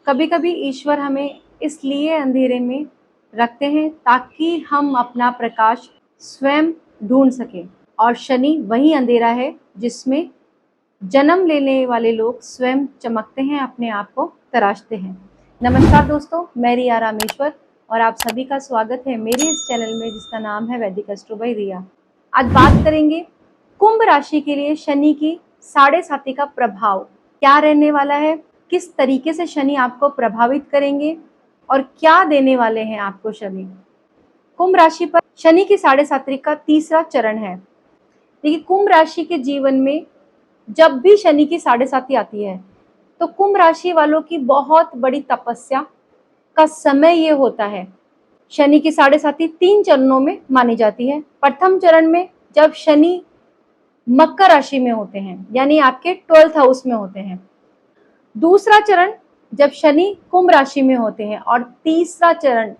कभी कभी ईश्वर हमें इसलिए अंधेरे में रखते हैं ताकि हम अपना प्रकाश स्वयं ढूंढ सकें। और शनि वही अंधेरा है जिसमें जन्म लेने वाले लोग स्वयं चमकते हैं, अपने आप को तराशते हैं। नमस्कार दोस्तों, मैं रिया रामेश्वर और आप सभी का स्वागत है मेरे इस चैनल में जिसका नाम है वैदिक एस्ट्रो बाय रिया। आज बात करेंगे कुंभ राशि के लिए शनि की 7.5 का प्रभाव क्या रहने वाला है, किस तरीके से शनि आपको प्रभावित करेंगे और क्या देने वाले हैं आपको शनि। कुंभ राशि पर शनि की 7.5 का तीसरा चरण है। देखिए, कुंभ राशि के जीवन में जब भी शनि की 7.5 आती है तो कुंभ राशि वालों की बहुत बड़ी तपस्या का समय ये होता है। शनि की 7.5 3 चरणों में मानी जाती है। प्रथम चरण में जब शनि मकर राशि में होते हैं, यानी आपके 12th हाउस में होते हैं। दूसरा चरण जब शनि कुंभ राशि में होते हैं और तीसरा चरण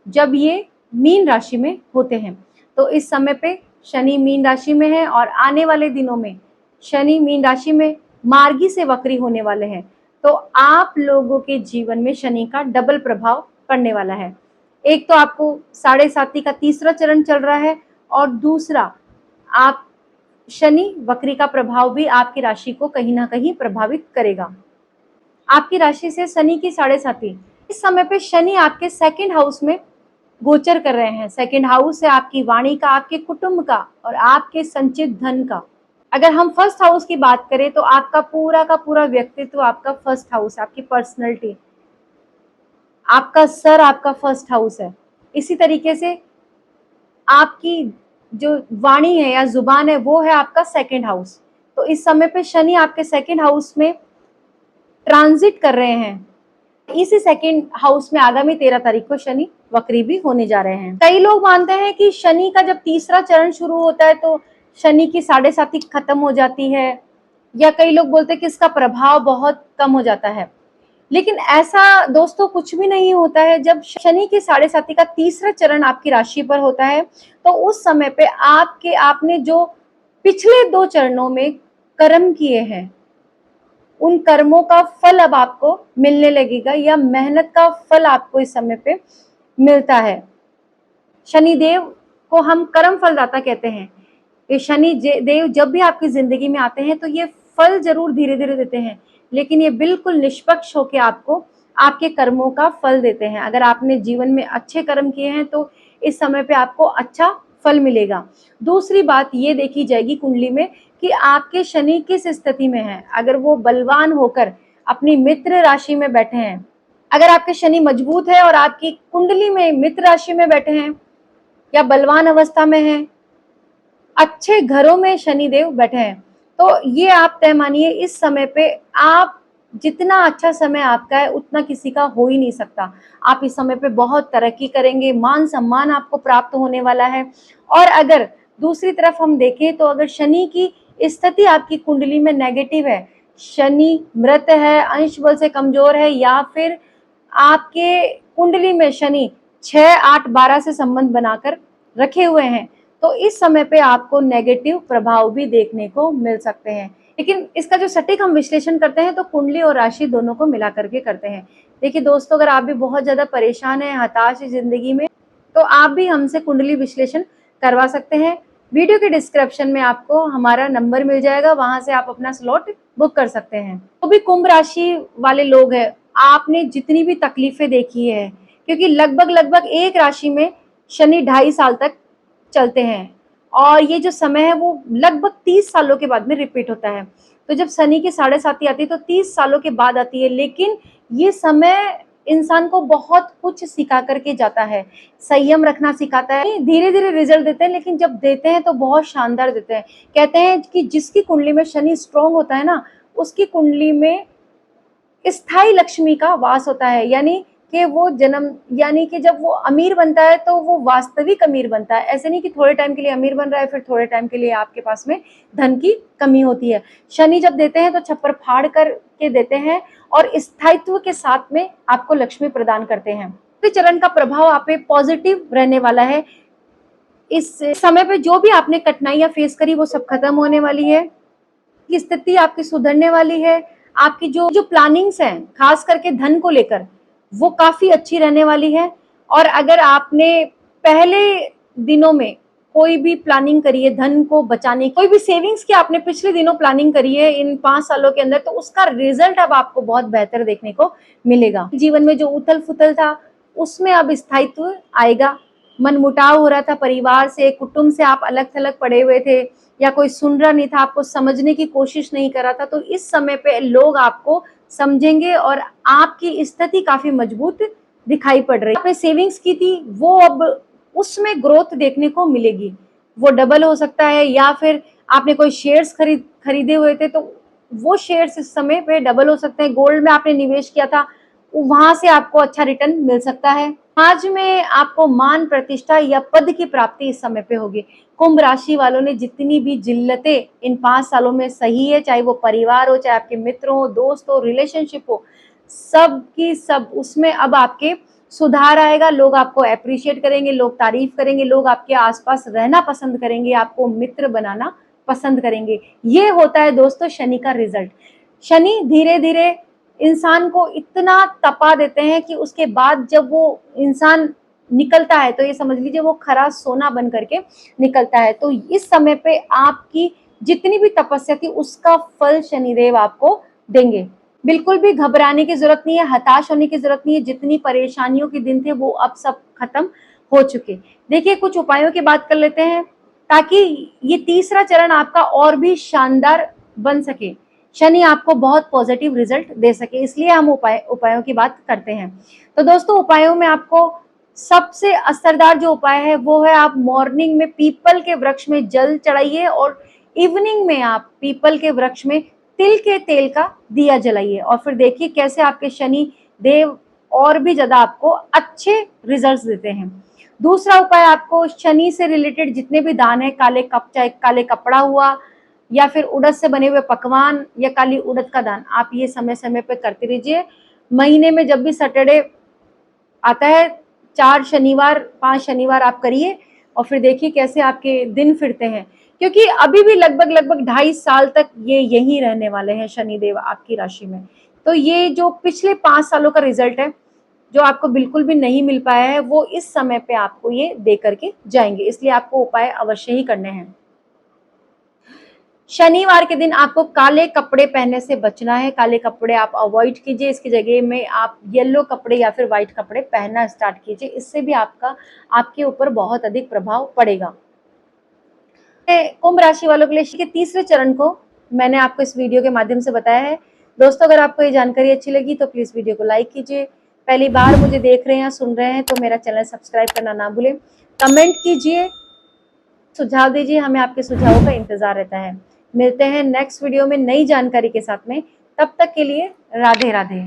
जब ये मीन राशि में होते हैं। तो इस समय पे शनि मीन राशि में है और आने वाले दिनों में शनि मीन राशि में मार्गी से वक्री होने वाले हैं। तो आप लोगों के जीवन में शनि का डबल प्रभाव पड़ने वाला है। एक तो आपको 7.5 का तीसरा चरण चल रहा है और दूसरा आप शनि वक्री का प्रभाव भी आपकी राशि को कहीं ना कहीं प्रभावित करेगा। आपकी राशि से शनि की 7.5 इस समय पे शनि आपके 2nd हाउस में गोचर कर रहे हैं। 2nd हाउस है आपकी वाणी का, आपके कुटुंब का और आपके संचित धन का। अगर हम 1st हाउस की बात करें तो आपका पूरा का पूरा व्यक्तित्व आपका 1st हाउस, आपकी पर्सनैलिटी, आपका सर आपका 1st हाउस है। इसी तरीके से आपकी जो वाणी है या जुबान है वो है आपका 2nd हाउस। तो इस समय पे शनि आपके 2nd हाउस में ट्रांजिट कर रहे हैं। इसी 2nd हाउस में आगामी 13 तारीख को शनि वक्री भी होने जा रहे हैं। कई लोग मानते हैं कि शनि का जब तीसरा चरण शुरू होता है तो शनि की 7.5 खत्म हो जाती है, या कई लोग बोलते हैं कि इसका प्रभाव बहुत कम हो जाता है। लेकिन ऐसा दोस्तों कुछ भी नहीं होता है। जब शनि की 7.5 का तीसरा चरण आपकी राशि पर होता है तो उस समय पे आपने जो पिछले 2 चरणों में कर्म किए हैं उन कर्मों का फल अब आपको मिलने लगेगा, या मेहनत का फल आपको इस समय पे मिलता है। शनि देव को हम कर्म फलदाता कहते हैं। ये शनि देव जब भी आपकी जिंदगी में आते हैं तो ये फल जरूर धीरे धीरे देते हैं, लेकिन ये बिल्कुल निष्पक्ष होकर आपको आपके कर्मों का फल देते हैं। अगर आपने जीवन में अच्छे कर्म किए हैं तो इस समय पे आपको अच्छा फल मिलेगा। दूसरी बात ये देखी जाएगी कुंडली में कि आपके शनि किस स्थिति में है। अगर वो बलवान होकर अपनी मित्र राशि में बैठे हैं, अगर आपके शनि मजबूत है और आपकी कुंडली में मित्र राशि में बैठे हैं या बलवान अवस्था में हैं, अच्छे घरों में शनि देव बैठे हैं, तो ये आप तय मानिए इस समय पे आप जितना अच्छा समय आपका है उतना किसी का हो ही नहीं सकता। आप इस समय पे बहुत तरक्की करेंगे, मान सम्मान आपको प्राप्त होने वाला है। और अगर दूसरी तरफ हम देखें तो अगर शनि की स्थिति आपकी कुंडली में नेगेटिव है, शनि मृत है, अंश बल से कमजोर है, या फिर आपके कुंडली में शनि 6, 8, 12 से संबंध बनाकर रखे हुए हैं, तो इस समय पे आपको नेगेटिव प्रभाव भी देखने को मिल सकते हैं। लेकिन इसका जो सटीक हम विश्लेषण करते हैं तो कुंडली और राशि दोनों को मिला करके करते हैं। देखिए दोस्तों, अगर आप भी बहुत ज्यादा परेशान हैं, हताश है जिंदगी में, तो आप भी हमसे कुंडली विश्लेषण करवा सकते हैं। वीडियो के डिस्क्रिप्शन में आपको हमारा नंबर मिल जाएगा, वहां से आप अपना स्लॉट बुक कर सकते हैं। तो भी कुंभ राशि वाले लोग हैं, आपने जितनी भी तकलीफें देखी है, क्योंकि लगभग एक राशि में शनि 2.5 साल तक चलते हैं और ये जो समय है वो लगभग 30 सालों के बाद में रिपीट होता है। तो जब शनि की 7.5 आती है तो 30 सालों के बाद आती है, लेकिन ये समय इंसान को बहुत कुछ सिखा करके जाता है। संयम रखना सिखाता है। धीरे धीरे रिजल्ट देते हैं, लेकिन जब देते हैं तो बहुत शानदार देते हैं। कहते हैं कि जिसकी कुंडली में शनि स्ट्रॉन्ग होता है ना, उसकी कुंडली में स्थायी लक्ष्मी का वास होता है, यानी कि वो यानी कि जब वो अमीर बनता है तो वो वास्तविक अमीर बनता है। ऐसे नहीं कि थोड़े टाइम के लिए अमीर बन रहा है फिर थोड़े टाइम के लिए आपके पास में धन की कमी होती है। शनि जब देते हैं तो छप्पर फाड़ कर के देते हैं और स्थायित्व के साथ में आपको लक्ष्मी प्रदान करते हैं। तो चरण का प्रभाव आप पे पॉजिटिव रहने वाला है। इस समय पे जो भी आपने कठिनाइयां फेस करी वो सब खत्म होने वाली है। स्थिति आपकी सुधरने वाली है। आपकी जो जो प्लानिंग्स हैं खास करके धन को लेकर, वो काफी अच्छी रहने वाली है। और अगर आपने पहले दिनों में कोई भी प्लानिंग करी है धन को बचाने, कोई भी सेविंग्स की आपने पिछले दिनों प्लानिंग करी है इन 5 सालों के अंदर, तो उसका रिजल्ट अब आपको बहुत बेहतर देखने को मिलेगा। जीवन में जो उथल फुथल था उसमें अब स्थायित्व आएगा। मनमुटाव हो रहा था परिवार से, कुटुंब से, आप अलग थलग पड़े हुए थे या कोई सुन रहा नहीं था, आपको समझने की कोशिश नहीं कर रहा था, तो इस समय पे लोग आपको समझेंगे और आपकी स्थिति काफी मजबूत दिखाई पड़ रही है। आपने सेविंग्स की थी वो अब उसमें ग्रोथ देखने को मिलेगी, वो डबल हो सकता है, या फिर आपने कोई शेयर्स खरीदे हुए थे तो वो शेयर्स इस समय पे डबल हो सकते हैं। गोल्ड में आपने निवेश किया था वहां से आपको अच्छा रिटर्न मिल सकता है। आज में आपको मान प्रतिष्ठा या पद की प्राप्ति इस समय पे होगी। कुंभ राशि वालों ने जितनी भी जिल्लतें इन 5 सालों में सही है, चाहे वो परिवार हो, चाहे आपके मित्र हो, दोस्त हो, रिलेशनशिप हो, सब की सब उसमें अब आपके सुधार आएगा। लोग आपको अप्रिशिएट करेंगे, लोग तारीफ करेंगे, लोग आपके आसपास रहना पसंद करेंगे, आपको मित्र बनाना पसंद करेंगे। ये होता है दोस्तों शनि का रिजल्ट। शनि धीरे धीरे इंसान को इतना तपा देते हैं कि उसके बाद जब वो इंसान निकलता है तो ये समझ लीजिए वो खरा सोना बन करके निकलता है। तो इस समय पे आपकी जितनी भी तपस्या थी उसका फल शनिदेव आपको देंगे। बिल्कुल भी घबराने की जरूरत नहीं है, हताश होने की जरूरत नहीं है। जितनी परेशानियों के दिन थे वो अब सब खत्म हो चुके। देखिए कुछ उपायों की बात कर लेते हैं ताकि ये तीसरा चरण आपका और भी शानदार बन सके, शनि आपको बहुत पॉजिटिव रिजल्ट दे सके, इसलिए हम उपायों की बात करते हैं। तो दोस्तों उपायों में आपको सबसे असरदार जो उपाय है वो है आप मॉर्निंग में पीपल के वृक्ष में जल चढ़ाइए और इवनिंग में आप पीपल के वृक्ष में तिल के तेल का दिया जलाइए, और फिर देखिए कैसे आपके शनि देव और भी ज्यादा आपको अच्छे रिजल्ट्स देते हैं। दूसरा उपाय, आपको शनि से रिलेटेड जितने भी दान है, काले कप, चाहे काले कपड़ा हुआ या फिर उड़द से बने हुए पकवान या काली उड़द का दान, आप ये समय समय पे करते रहिए। महीने में जब भी सैटरडे आता है, 4 शनिवार 5 शनिवार आप करिए और फिर देखिए कैसे आपके दिन फिरते हैं, क्योंकि अभी भी लगभग लगभग 2.5 साल तक ये यही रहने वाले हैं शनिदेव आपकी राशि में। तो ये जो पिछले 5 सालों का रिजल्ट है जो आपको बिल्कुल भी नहीं मिल पाया है वो इस समय पे आपको ये दे करके जाएंगे, इसलिए आपको उपाय अवश्य ही करने हैं। शनिवार के दिन आपको काले कपड़े पहनने से बचना है, काले कपड़े आप अवॉइड कीजिए, इसकी जगह में आप येलो कपड़े या फिर व्हाइट कपड़े पहनना स्टार्ट कीजिए, इससे भी आपके ऊपर बहुत अधिक प्रभाव पड़ेगा। कुंभ राशि वालों के लिए के तीसरे चरण को मैंने आपको इस वीडियो के माध्यम से बताया है। दोस्तों अगर आपको ये जानकारी अच्छी लगी तो प्लीज वीडियो को लाइक कीजिए। पहली बार मुझे देख रहे हैं, सुन रहे हैं तो मेरा चैनल सब्सक्राइब करना ना भूलें। कमेंट कीजिए, सुझाव दीजिए, हमें आपके सुझावों का इंतजार रहता है। मिलते हैं नेक्स्ट वीडियो में नई जानकारी के साथ में, तब तक के लिए राधे राधे।